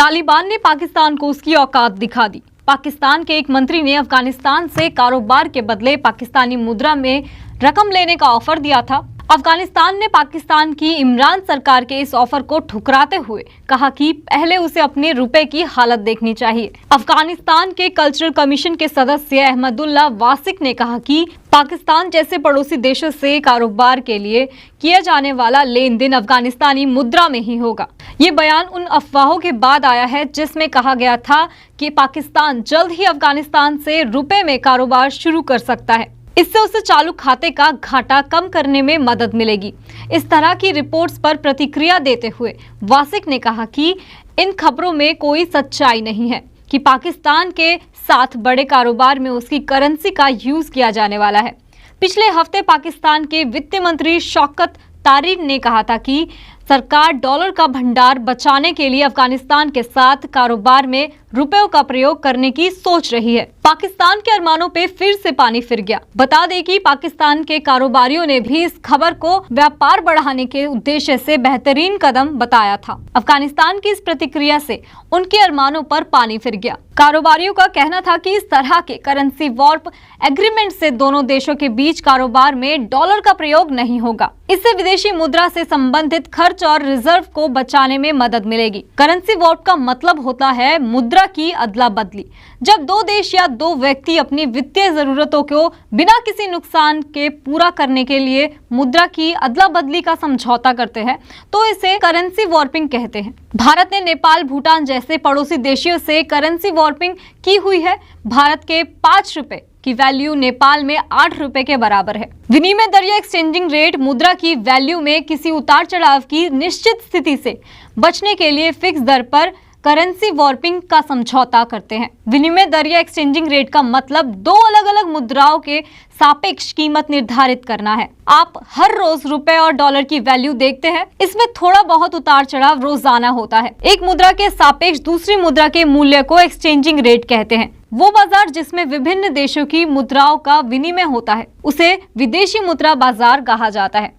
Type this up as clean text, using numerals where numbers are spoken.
तालिबान ने पाकिस्तान को उसकी औकात दिखा दी। पाकिस्तान के एक मंत्री ने अफगानिस्तान से कारोबार के बदले पाकिस्तानी मुद्रा में रकम लेने का ऑफर दिया था। अफगानिस्तान ने पाकिस्तान की इमरान सरकार के इस ऑफर को ठुकराते हुए कहा कि पहले उसे अपने रुपए की हालत देखनी चाहिए। अफगानिस्तान के कल्चरल कमीशन के सदस्य अहमदुल्ला वासिक ने कहा कि पाकिस्तान जैसे पड़ोसी देशों से कारोबार के लिए किया जाने वाला लेन देन अफगानिस्तानी मुद्रा में ही होगा। ये बयान उन अफवाहों के बाद आया है जिसमें कहा गया था कि पाकिस्तान जल्द ही अफगानिस्तान से रुपए में कारोबार शुरू कर सकता है। इससे उसे चालू खाते का घाटा कम करने में मदद मिलेगी। इस तरह की रिपोर्ट्स पर प्रतिक्रिया देते हुए वासिक ने कहा कि इन खबरों में कोई सच्चाई नहीं है कि पाकिस्तान के साथ बड़े कारोबार में उसकी करेंसी का यूज किया जाने वाला है। पिछले हफ्ते पाकिस्तान के वित्त मंत्री शौकत तारिक ने कहा था कि सरकार डॉलर का भंडार बचाने के लिए अफगानिस्तान के साथ कारोबार में रुपयों का प्रयोग करने की सोच रही है। पाकिस्तान के अरमानों पे फिर से पानी फिर गया। बता दें कि पाकिस्तान के कारोबारियों ने भी इस खबर को व्यापार बढ़ाने के उद्देश्य से बेहतरीन कदम बताया था। अफगानिस्तान की इस प्रतिक्रिया से उनके अरमानों पर पानी फिर गया। कारोबारियों का कहना था कि इस तरह के करेंसी वॉर्प एग्रीमेंट से दोनों देशों के बीच कारोबार में डॉलर का प्रयोग नहीं होगा। इससे विदेशी मुद्रा से संबंधित खर्च और रिजर्व को बचाने में मदद मिलेगी। करेंसी वॉर्प का मतलब होता है मुद्रा की अदला बदली। जब दो देश या दो व्यक्ति अपनी वित्तीय जरूरतों को बिना किसी नुकसान के पूरा करने के लिए मुद्रा की अदला बदली का समझौता करते हैं तो इसे करेंसी वॉर्पिंग कहते हैं। भारत ने नेपाल, भूटान जैसे पड़ोसी देशों से करेंसी वॉर्पिंग की हुई है। भारत के 5 रुपए की वैल्यू नेपाल में 8 रुपए के बराबर है। विनिमय दर या एक्सचेंजिंग रेट मुद्रा की वैल्यू में किसी उतार चढ़ाव की निश्चित स्थिति से बचने के लिए फिक्स दर पर करेंसी वॉर्पिंग का समझौता करते हैं। विनिमय दर या एक्सचेंजिंग रेट का मतलब दो अलग अलग मुद्राओं के सापेक्ष कीमत निर्धारित करना है। आप हर रोज रुपए और डॉलर की वैल्यू देखते हैं। इसमें थोड़ा बहुत उतार चढ़ाव रोजाना होता है। एक मुद्रा के सापेक्ष दूसरी मुद्रा के मूल्य को एक्सचेंजिंग रेट कहते हैं। वो बाजार जिसमें विभिन्न देशों की मुद्राओं का विनिमय होता है उसे विदेशी मुद्रा बाजार कहा जाता है।